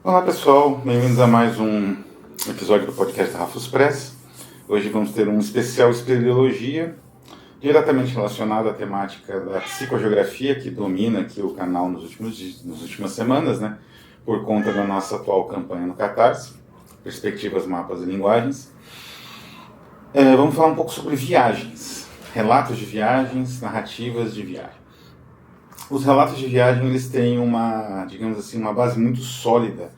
Olá pessoal, bem-vindos a mais um episódio do podcast da Rafus Press. Hoje vamos ter um especial espeleologia, diretamente relacionado à temática da psicogeografia que domina aqui o canal nas últimas semanas, né? Por conta da nossa atual campanha no Catarse, Perspectivas, Mapas e Linguagens. Vamos falar um pouco sobre viagens, relatos de viagens, narrativas de viagem. Os relatos de viagem, eles têm uma, digamos assim, uma base muito sólida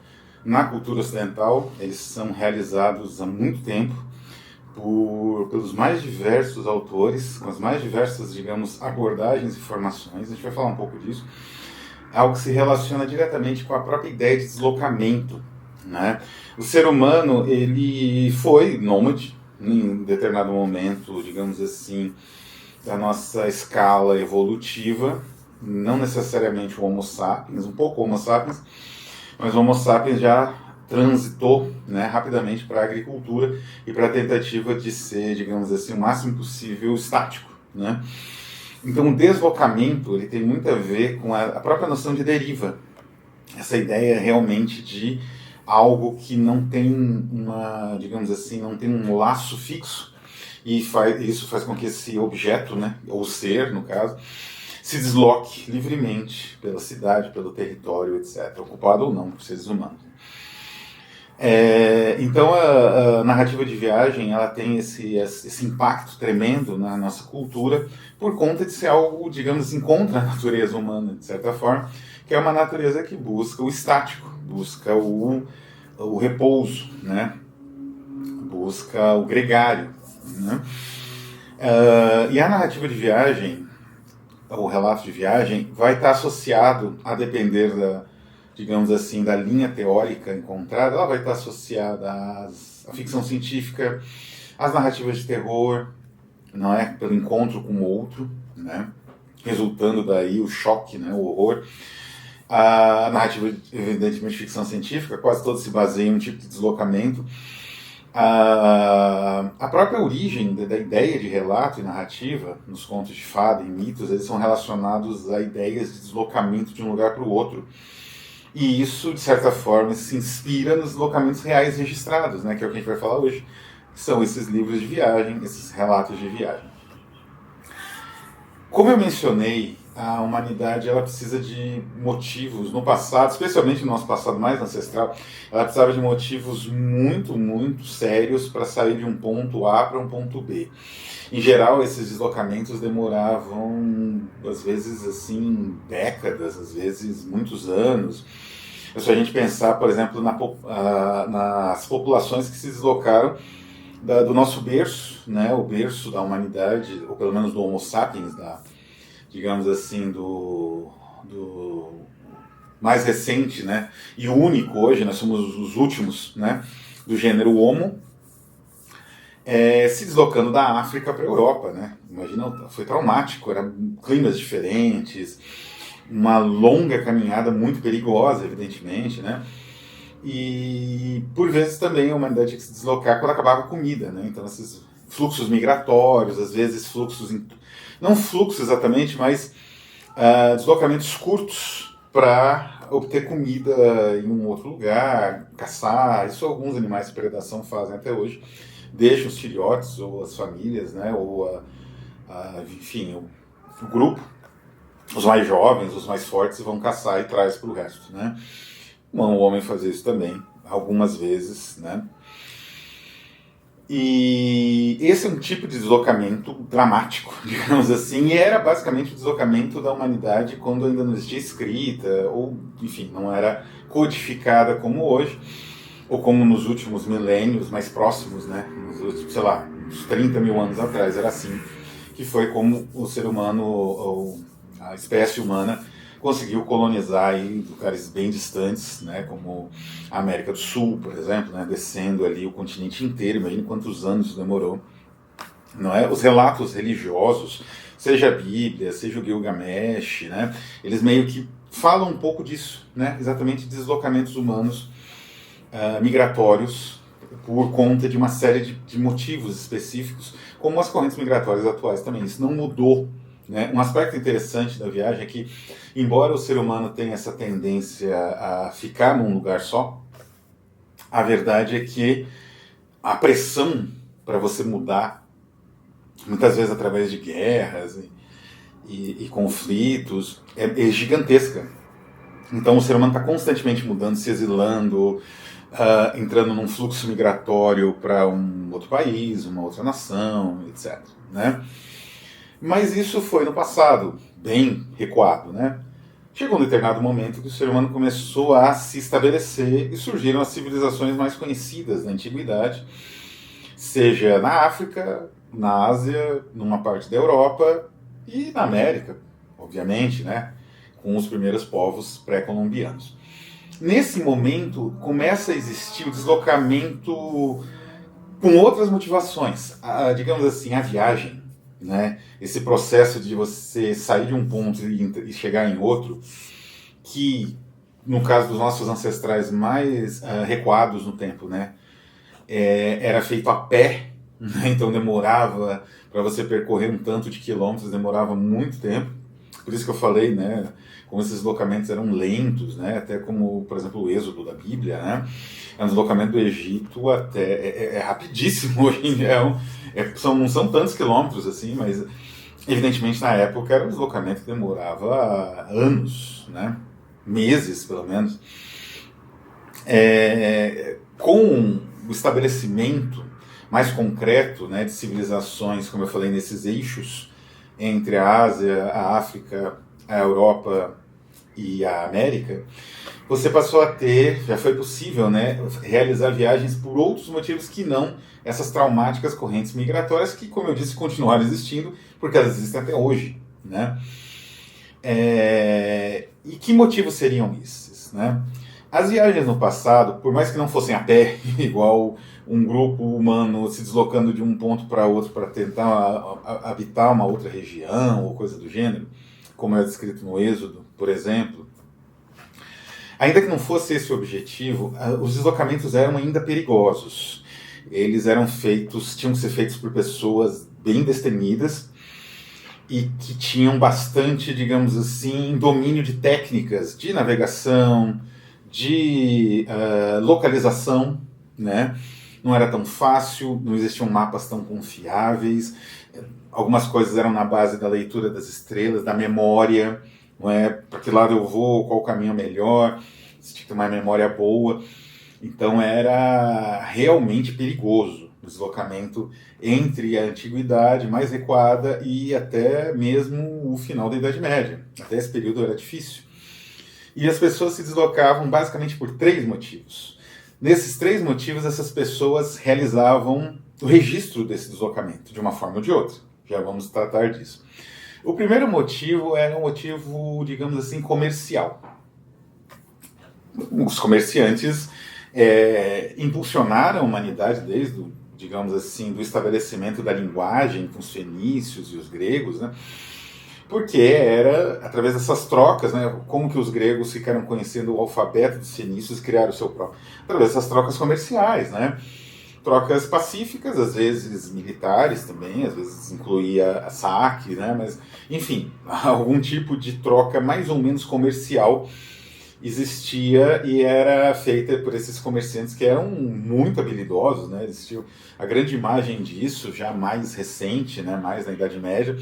na cultura ocidental. Eles são realizados há muito tempo pelos mais diversos autores, com as mais diversas, digamos, abordagens e formações. A gente vai falar um pouco disso. Algo que se relaciona diretamente com a própria ideia de deslocamento, né? O ser humano, ele foi nômade em determinado momento, digamos assim, da nossa escala evolutiva. Não necessariamente o Homo sapiens, um pouco o Homo sapiens, mas o Homo sapiens já transitou, né, rapidamente para a agricultura e para a tentativa de ser, digamos assim, o máximo possível estático, né? Então o deslocamento ele tem muito a ver com a própria noção de deriva, essa ideia realmente de algo que não tem uma, digamos assim, não tem um laço fixo, e isso faz com que esse objeto, né, ou ser, no caso, se desloque livremente pela cidade, pelo território, etc., ocupado ou não por seres humanos. Então a narrativa de viagem ela tem esse impacto tremendo na nossa cultura por conta de ser algo, digamos assim, contra a natureza humana, de certa forma, que é uma natureza que busca o estático, busca o repouso, né? Busca o gregário, né? E a narrativa de viagem, o relato de viagem, vai estar associado, a depender da, digamos assim, da linha teórica encontrada, ela vai estar associada à ficção científica, às narrativas de terror, não é? Pelo encontro com o outro, né? Resultando daí o choque, né? O horror. A narrativa, evidentemente, ficção científica, quase todos se baseiam em um tipo de deslocamento. A própria origem da ideia de relato e narrativa nos contos de fada e mitos, eles são relacionados a ideias de deslocamento de um lugar para o outro. E isso, de certa forma, se inspira nos deslocamentos reais registrados, né, que é o que a gente vai falar hoje, que são esses livros de viagem, esses relatos de viagem. Como eu mencionei, a humanidade ela precisa de motivos no passado, especialmente no nosso passado mais ancestral, ela precisava de motivos muito, muito sérios para sair de um ponto A para um ponto B. Em geral, esses deslocamentos demoravam, às vezes, assim, décadas, às vezes, muitos anos. Se a gente pensar, por exemplo, nas populações que se deslocaram do nosso berço, né, o berço da humanidade, ou pelo menos do Homo sapiens, digamos assim, do mais recente, né, e único hoje, nós somos os últimos, né, do gênero Homo, se deslocando da África para a Europa, né? Imagina, foi traumático, eram climas diferentes, uma longa caminhada muito perigosa, evidentemente, né? E por vezes também a humanidade tinha que se deslocar quando acabava a comida, né? Então esses fluxos migratórios, às vezes fluxos, não fluxos exatamente, mas deslocamentos curtos para obter comida em um outro lugar, caçar. Isso alguns animais de predação fazem até hoje. Deixam os filhotes ou as famílias, né? Ou enfim, o grupo, os mais jovens, os mais fortes, vão caçar e traz para o resto, né? O homem fazia isso também, algumas vezes, né? E esse é um tipo de deslocamento dramático, digamos assim, e era basicamente o deslocamento da humanidade quando ainda não existia escrita, ou, enfim, não era codificada como hoje, ou como nos últimos milênios mais próximos, né? Nos últimos, sei lá, uns 30 mil anos atrás, era assim, que foi como o ser humano, ou a espécie humana, conseguiu colonizar aí lugares bem distantes, né, como a América do Sul, por exemplo, né, descendo ali o continente inteiro. Imagine quantos anos isso demorou. Não é? Os relatos religiosos, seja a Bíblia, seja o Gilgamesh, né, eles meio que falam um pouco disso, né, exatamente de deslocamentos humanos migratórios por conta de uma série de motivos específicos, como as correntes migratórias atuais também. Isso não mudou né? Um aspecto interessante da viagem é que, embora o ser humano tenha essa tendência a ficar num lugar só, a verdade é que a pressão para você mudar, muitas vezes através de guerras e conflitos, é gigantesca. Então o ser humano está constantemente mudando, se exilando, entrando num fluxo migratório para um outro país, uma outra nação, etc. Né? Mas isso foi no passado, bem recuado. Né? Chegou um determinado momento que o ser humano começou a se estabelecer e surgiram as civilizações mais conhecidas na antiguidade, seja na África, na Ásia, numa parte da Europa e na América, obviamente, né? Com os primeiros povos pré-colombianos. Nesse momento, começa a existir o deslocamento com outras motivações. Digamos assim, a viagem, né? Esse processo de você sair de um ponto e chegar em outro, que, no caso dos nossos ancestrais mais recuados no tempo, né? Era feito a pé, né? Então demorava, para você percorrer um tanto de quilômetros, demorava muito tempo. Por isso que eu falei, né, como esses deslocamentos eram lentos, né, até como, por exemplo, o Êxodo da Bíblia, né, é um deslocamento do Egito até, é rapidíssimo hoje em dia, não são tantos quilômetros assim, mas evidentemente na época era um deslocamento que demorava anos, né, meses pelo menos. Com o estabelecimento mais concreto, né, de civilizações, como eu falei, nesses eixos entre a Ásia, a África, a Europa e a América, você passou a ter, já foi possível, né, realizar viagens por outros motivos que não essas traumáticas correntes migratórias que, como eu disse, continuaram existindo, porque elas existem até hoje. Né? E que motivos seriam esses? Né? As viagens no passado, por mais que não fossem a pé, igual um grupo humano se deslocando de um ponto para outro para tentar habitar uma outra região ou coisa do gênero, como é descrito no Êxodo, por exemplo, ainda que não fosse esse o objetivo, os deslocamentos eram ainda perigosos. Eles tinham que ser feitos por pessoas bem destemidas e que tinham bastante, digamos assim, domínio de técnicas de navegação, de localização, né? Não era tão fácil, não existiam mapas tão confiáveis, algumas coisas eram na base da leitura das estrelas, da memória, não é? Para que lado eu vou, qual o caminho melhor, se tinha que ter uma memória boa. Então era realmente perigoso o deslocamento entre a antiguidade mais recuada e até mesmo o final da Idade Média. Até esse período era difícil. E as pessoas se deslocavam basicamente por 3 motivos. Nesses 3 motivos, essas pessoas realizavam o registro desse deslocamento, de uma forma ou de outra. Já vamos tratar disso. O primeiro motivo era um motivo, digamos assim, comercial. Os comerciantes impulsionaram a humanidade desde, digamos assim, do estabelecimento da linguagem com os fenícios e os gregos, né? Porque era através dessas trocas, né, como que os gregos ficaram conhecendo o alfabeto dos fenícios e criaram o seu próprio. Através dessas trocas comerciais, né? Trocas pacíficas, às vezes militares também, às vezes incluía saque, né? Mas, enfim, algum tipo de troca mais ou menos comercial existia e era feita por esses comerciantes que eram muito habilidosos, né? Existiu a grande imagem disso, já mais recente, né? Mais na Idade Média,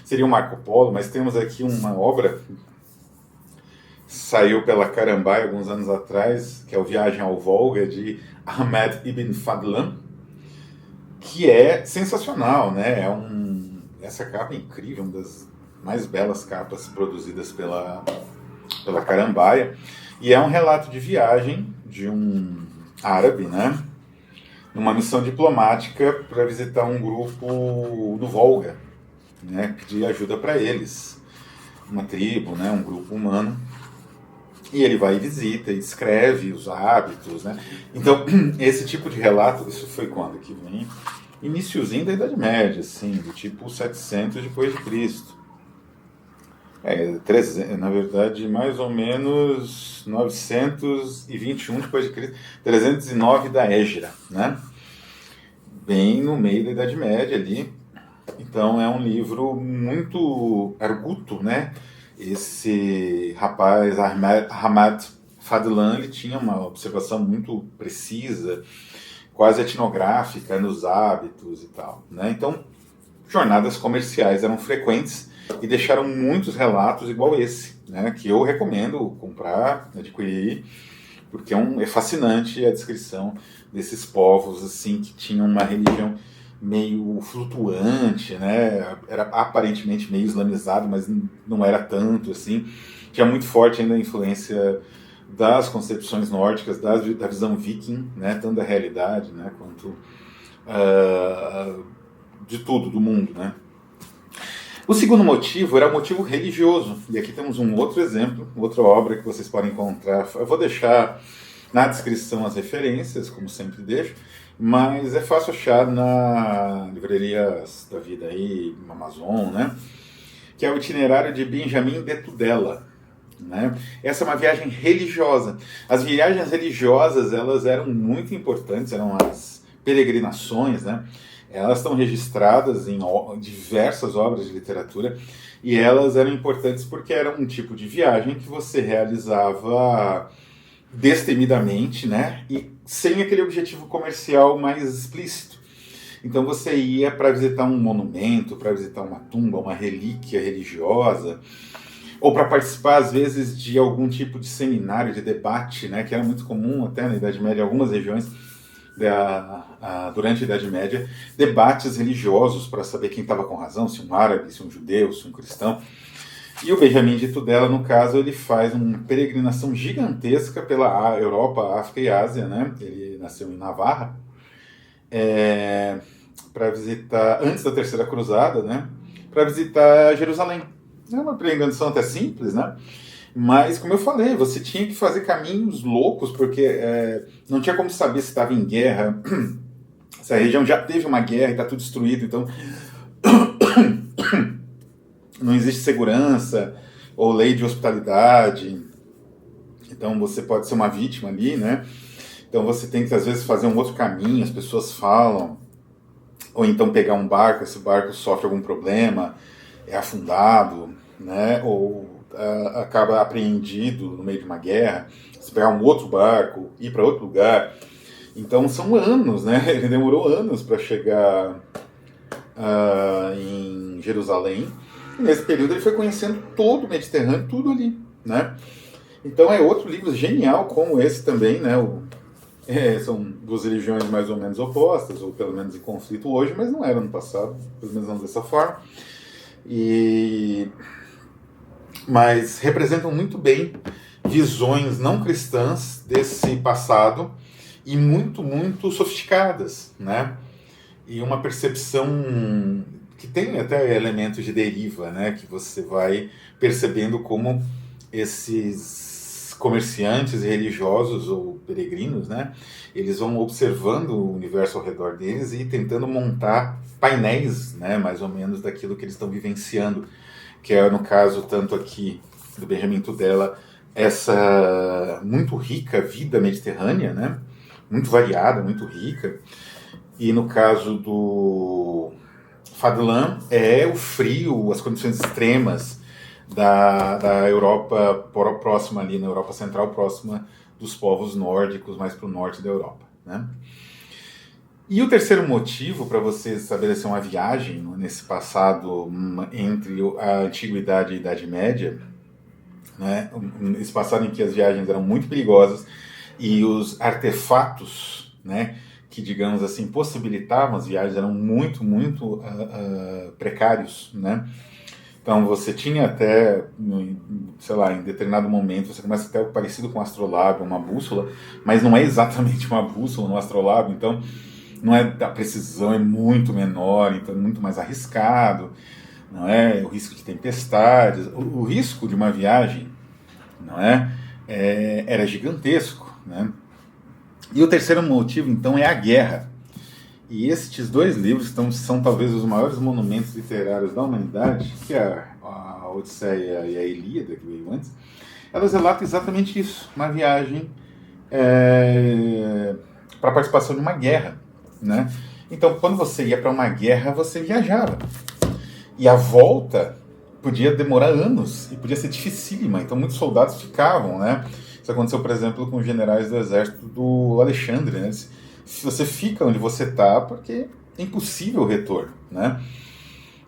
seria o Marco Polo, mas temos aqui uma obra que saiu pela Carambai alguns anos atrás, que é o Viagem ao Volga, de Ahmed Ibn Fadlan, que é sensacional, né? Essa capa é incrível, uma das mais belas capas produzidas pela Carambaia, e é um relato de viagem de um árabe, né? Numa missão diplomática para visitar um grupo no Volga, né, pedir ajuda para eles, uma tribo, né, um grupo humano, e ele vai e visita e descreve os hábitos, né? Então esse tipo de relato, isso foi quando que vem iniciozinho da Idade Média, assim, do tipo 700 depois de Cristo, na verdade mais ou menos 921 depois de Cristo, 309 da Égira, né? Bem no meio da Idade Média ali. Então é um livro muito arguto, né? Esse rapaz, Ahmad Fadlan, ele tinha uma observação muito precisa, quase etnográfica nos hábitos e tal, né? Então, jornadas comerciais eram frequentes e deixaram muitos relatos igual esse, né? Que eu recomendo comprar, adquirir, porque é fascinante a descrição desses povos assim que tinham uma religião meio flutuante, né? Era aparentemente meio islamizado, mas não era tanto assim. Tinha muito forte ainda a influência das concepções nórdicas, da visão viking, né? Tanto da realidade, né? Quanto de tudo, do mundo, né? O segundo motivo era o motivo religioso. E aqui temos um outro exemplo, outra obra que vocês podem encontrar. Eu vou deixar na descrição as referências, como sempre deixo, mas é fácil achar na livrarias da vida aí, no Amazon, né? Que é o itinerário de Benjamin de Tudela, né? Essa é uma viagem religiosa. As viagens religiosas, elas eram muito importantes, eram as peregrinações, né? Elas estão registradas em diversas obras de literatura e elas eram importantes porque era um tipo de viagem que você realizava destemidamente, né? E sem aquele objetivo comercial mais explícito. Então você ia para visitar um monumento, para visitar uma tumba, uma relíquia religiosa, ou para participar às vezes de algum tipo de seminário, de debate, né? Que era muito comum até na Idade Média em algumas regiões. Durante a Idade Média, debates religiosos para saber quem estava com razão, se um árabe, se um judeu, se um cristão. E o Benjamin de Tudela, no caso, ele faz uma peregrinação gigantesca pela Europa, África e Ásia, né? Ele nasceu em Navarra, para visitar, antes da Terceira Cruzada, né? Para visitar Jerusalém. É uma peregrinação até simples, né? Mas, como eu falei, você tinha que fazer caminhos loucos, porque não tinha como saber se estava em guerra. Essa região já teve uma guerra e está tudo destruído, então não existe segurança ou lei de hospitalidade. Então você pode ser uma vítima ali, né? Então você tem que, às vezes, fazer um outro caminho, as pessoas falam. Ou então pegar um barco, esse barco sofre algum problema, é afundado, né? Ou acaba apreendido no meio de uma guerra, se pegar um outro barco, ir para outro lugar. Então são anos, né? Ele demorou anos para chegar em Jerusalém. E nesse período ele foi conhecendo todo o Mediterrâneo, tudo ali, né? Então é outro livro genial como esse também, né? São duas religiões mais ou menos opostas, ou pelo menos em conflito hoje, mas não eram no passado, pelo menos não dessa forma. Mas representam muito bem visões não cristãs desse passado e muito, muito sofisticadas, né? E uma percepção que tem até elementos de deriva, né? Que você vai percebendo como esses comerciantes religiosos ou peregrinos, né? Eles vão observando o universo ao redor deles e tentando montar painéis, né? Mais ou menos daquilo que eles estão vivenciando, que é, no caso, tanto aqui do Benjamin Tudela, essa muito rica vida mediterrânea, né? Muito variada, muito rica. E no caso do Fadlan, é o frio, as condições extremas da Europa próxima ali, na Europa Central, próxima dos povos nórdicos, mais para o norte da Europa, né? E o terceiro motivo para você estabelecer uma viagem nesse passado entre a Antiguidade e a Idade Média, né, esse passado em que as viagens eram muito perigosas e os artefatos, né, que, digamos assim, possibilitavam as viagens eram muito, muito precários, né? Então você tinha até, sei lá, em determinado momento, você começa até parecido com um astrolábio, uma bússola, mas não é exatamente uma bússola, um astrolábio, então não é, a precisão é muito menor, então é muito mais arriscado, não é? O risco de tempestades, o risco de uma viagem, não é? Era gigantesco, né? E o terceiro motivo, então, é a guerra. E estes dois livros são talvez os maiores monumentos literários da humanidade, que é a Odisseia e a Ilíada, que veio antes. Elas relatam exatamente isso, uma viagem para a participação de uma guerra, né? Então, quando você ia para uma guerra, você viajava. E a volta podia demorar anos e podia ser dificílima. Então, muitos soldados ficavam, né? Isso aconteceu, por exemplo, com os generais do exército do Alexandre, né? Se você fica onde você está, porque é impossível o retorno, né?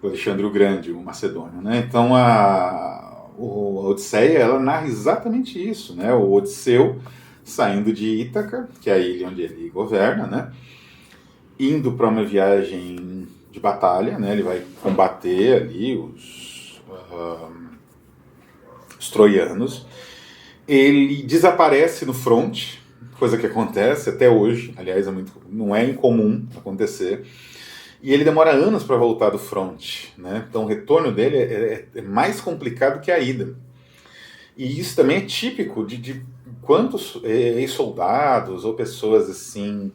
O Alexandre o Grande, o macedônio, né? Então, a Odisseia, ela narra exatamente isso, né? O Odisseu saindo de Ítaca, que é a ilha onde ele governa, né? Indo para uma viagem de batalha, né? Ele vai combater ali os troianos. Ele desaparece no fronte, coisa que acontece até hoje, aliás, não é incomum acontecer. E ele demora anos para voltar do fronte, né? Então o retorno dele é mais complicado que a ida. E isso também é típico de quantos ex-soldados ou pessoas assim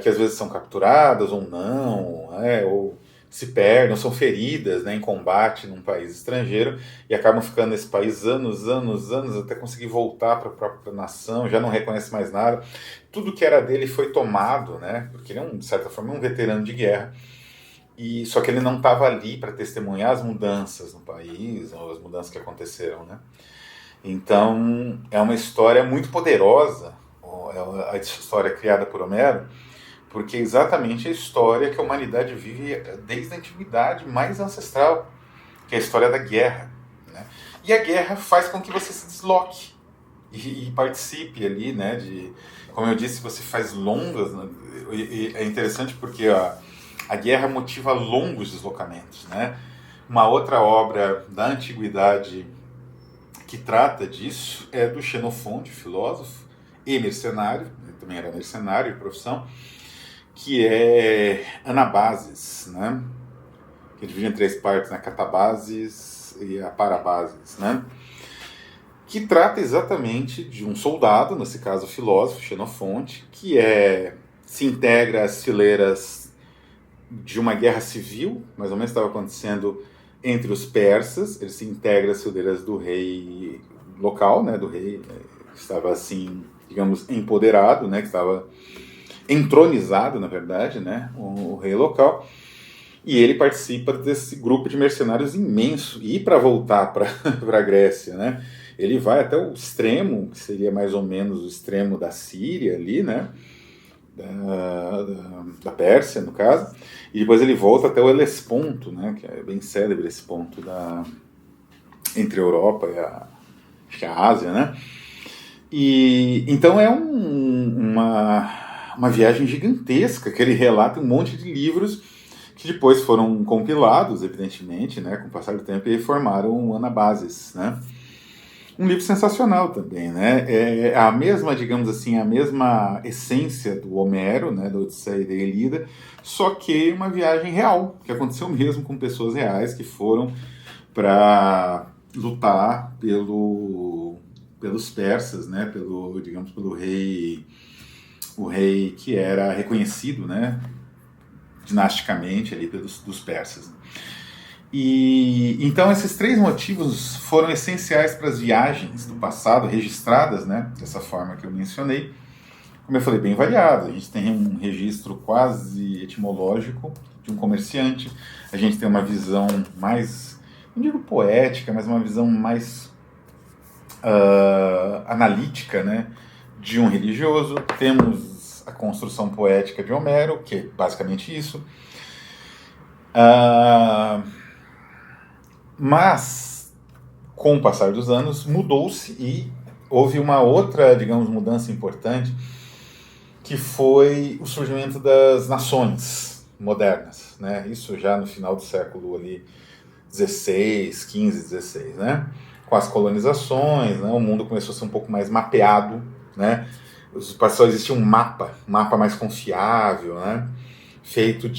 que às vezes são capturadas ou não, ou se perdem, ou são feridas, né, em combate num país estrangeiro e acabam ficando nesse país anos, até conseguir voltar para a própria nação, já não reconhece mais nada. Tudo que era dele foi tomado, né, porque ele é, de certa forma, um veterano de guerra, e só que ele não estava ali para testemunhar as mudanças no país, ou as mudanças que aconteceram, né. Então, é uma história muito poderosa, a história criada por Homero, porque é exatamente a história que a humanidade vive desde a antiguidade mais ancestral, que é a história da guerra, né? E a guerra faz com que você se desloque e participe ali, né? Como eu disse, você faz longas, né? E é interessante porque a guerra motiva longos deslocamentos, né? Uma outra obra da antiguidade que trata disso é do Xenofonte, filósofo e mercenário, ele também era mercenário de profissão, que é Anabases, né? Que divide em 3 partes, né? Catabases e a Parabases, né? Que trata exatamente de um soldado, nesse caso filósofo, Xenofonte, que se integra às fileiras de uma guerra civil, mais ou menos estava acontecendo entre os persas, ele se integra às fileiras do rei local, né? Do rei que estava assim, digamos, empoderado, né? Que estava entronizado, na verdade, né, o rei local, e ele participa desse grupo de mercenários imenso, e para voltar para a Grécia, né, ele vai até o extremo, que seria mais ou menos o extremo da Síria ali, né, da Pérsia, no caso, e depois ele volta até o Helesponto, né, que é bem célebre esse ponto entre a Europa e acho que a Ásia, né, e então é uma viagem gigantesca, que ele relata um monte de livros que depois foram compilados, evidentemente, né, com o passar do tempo, e formaram o Anabases, né? Um livro sensacional também, né? É a mesma, digamos assim, a mesma essência do Homero, né, da Odisseia e da Ilíada, só que uma viagem real, que aconteceu mesmo com pessoas reais que foram para lutar pelos persas, né, pelo rei, o rei que era reconhecido, né, dinasticamente ali dos persas. E então esses 3 motivos foram essenciais para as viagens do passado registradas, né, dessa forma que eu mencionei. Como eu falei, bem variado. A gente tem um registro quase etimológico de um comerciante. A gente tem uma visão mais, não digo poética, mas uma visão mais analítica, né, de um religioso. Temos a construção poética de Homero, que é basicamente isso. Mas, com o passar dos anos, mudou-se e houve uma outra, digamos, mudança importante, que foi o surgimento das nações modernas, né? Isso já no final do século ali 16, 15, 16, né? Com as colonizações, né? O mundo começou a ser um pouco mais mapeado, né? Só existia um mapa mais confiável, né? Feito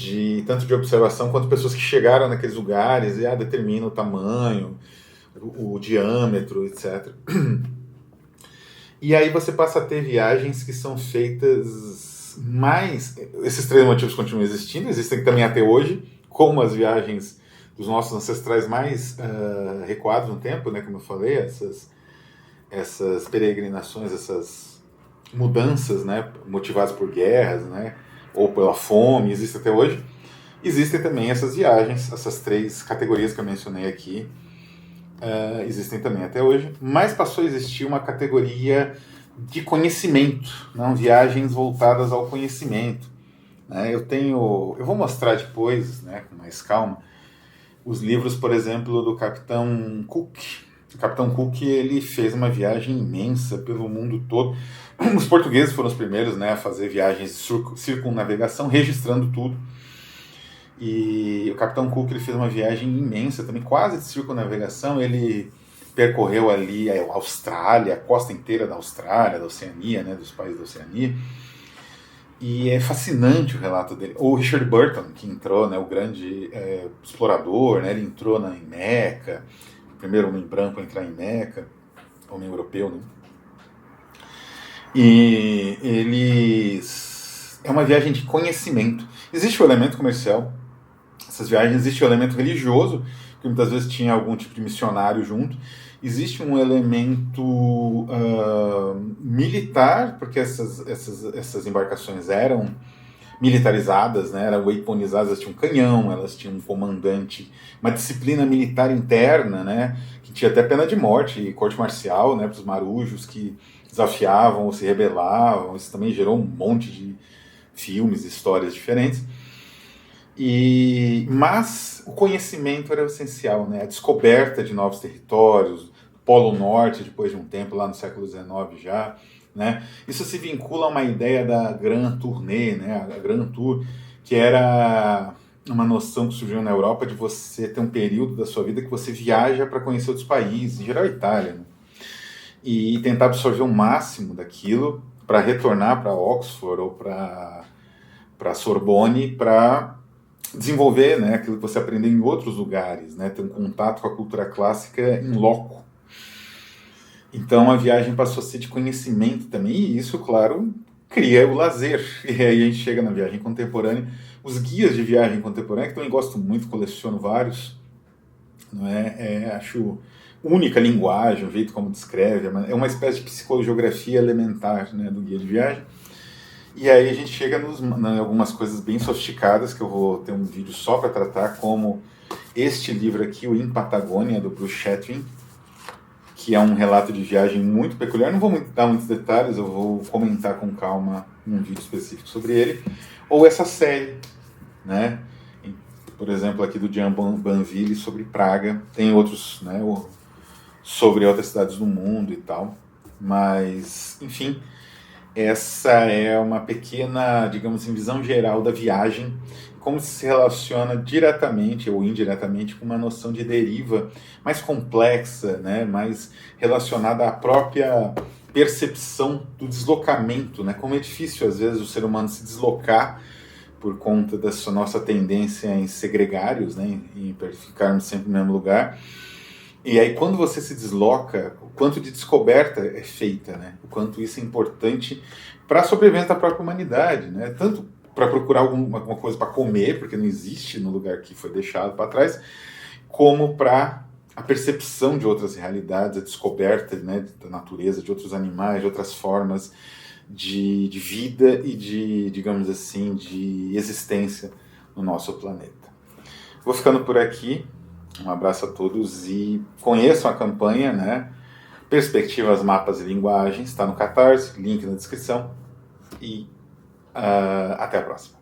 tanto de observação quanto pessoas que chegaram naqueles lugares e determinam o tamanho, o diâmetro, etc. E aí você passa a ter viagens que são feitas mais... Esses 3 motivos continuam existindo, existem também até hoje, como as viagens dos nossos ancestrais mais recuados no tempo, né, como eu falei, essas peregrinações, essas mudanças, né, motivadas por guerras, né, ou pela fome, existe até hoje. Existem também essas viagens, essas 3 categorias que eu mencionei aqui, existem também até hoje, mas passou a existir uma categoria de conhecimento, não viagens voltadas ao conhecimento. Eu vou mostrar depois, né, com mais calma, os livros, por exemplo, do Capitão Cook. O Capitão Cook, ele fez uma viagem imensa pelo mundo todo. Os portugueses foram os primeiros, né, a fazer viagens de circunnavegação, registrando tudo. E o Capitão Cook, ele fez uma viagem imensa também, quase de circunnavegação. Ele percorreu ali a Austrália, a costa inteira da Austrália, da Oceania, né, dos países da Oceania. E é fascinante o relato dele. O Richard Burton, que entrou, né, o grande explorador, né, ele entrou em Meca, o primeiro homem branco a entrar em Meca, homem europeu, né? E eles... É uma viagem de conhecimento. Existe o elemento comercial, essas viagens, existe o elemento religioso, que muitas vezes tinha algum tipo de missionário junto. Existe um elemento militar, porque essas embarcações eram militarizadas, né, eram weaponizadas, elas tinham um canhão, elas tinham um comandante, uma disciplina militar interna, né, que tinha até pena de morte e corte marcial, né, para os marujos que desafiavam ou se rebelavam. Isso também gerou um monte de filmes, histórias diferentes. Mas o conhecimento era essencial, né? A descoberta de novos territórios, Polo Norte, depois de um tempo, lá no século XIX já, né? Isso se vincula a uma ideia da Grand Tournée, né? A Grand Tour, que era uma noção que surgiu na Europa de você ter um período da sua vida que você viaja para conhecer outros países, em geral a Itália, né? E tentar absorver o máximo daquilo para retornar para Oxford ou para Sorbonne, para desenvolver, né, aquilo que você aprendeu em outros lugares, né, ter um contato com a cultura clássica em loco. Então a viagem passou a ser de conhecimento também, e isso, claro, cria o lazer. E aí a gente chega na viagem contemporânea. Os guias de viagem contemporânea, que também gosto muito, coleciono vários, não acho única a linguagem, o jeito como descreve, é uma espécie de psicogeografia elementar, né, do guia de viagem. E aí a gente chega em algumas coisas bem sofisticadas, que eu vou ter um vídeo só para tratar, como este livro aqui, o In Patagônia, do Bruce Chatwin, que é um relato de viagem muito peculiar. Não vou dar muitos detalhes, eu vou comentar com calma num vídeo específico sobre ele. Ou essa série, né? Por exemplo, aqui do Jean Banville, sobre Praga. Tem outros, né, sobre outras cidades do mundo e tal. Mas, enfim... Essa é uma pequena, digamos assim, visão geral da viagem, como se relaciona diretamente ou indiretamente com uma noção de deriva mais complexa, né, mais relacionada à própria percepção do deslocamento, né, como é difícil às vezes o ser humano se deslocar por conta dessa nossa tendência em ser gregários, né, em ficarmos sempre no mesmo lugar. E aí, quando você se desloca, o quanto de descoberta é feita, né? O quanto isso é importante para a sobrevivência da própria humanidade, né? Tanto para procurar alguma coisa para comer, porque não existe no lugar que foi deixado para trás, como para a percepção de outras realidades, a descoberta, né, da natureza, de outros animais, de outras formas de vida e de, digamos assim, de existência no nosso planeta. Vou ficando por aqui. Um abraço a todos e conheçam a campanha, né? Perspectivas, Mapas e Linguagens, está no Catarse, link na descrição. E até a próxima.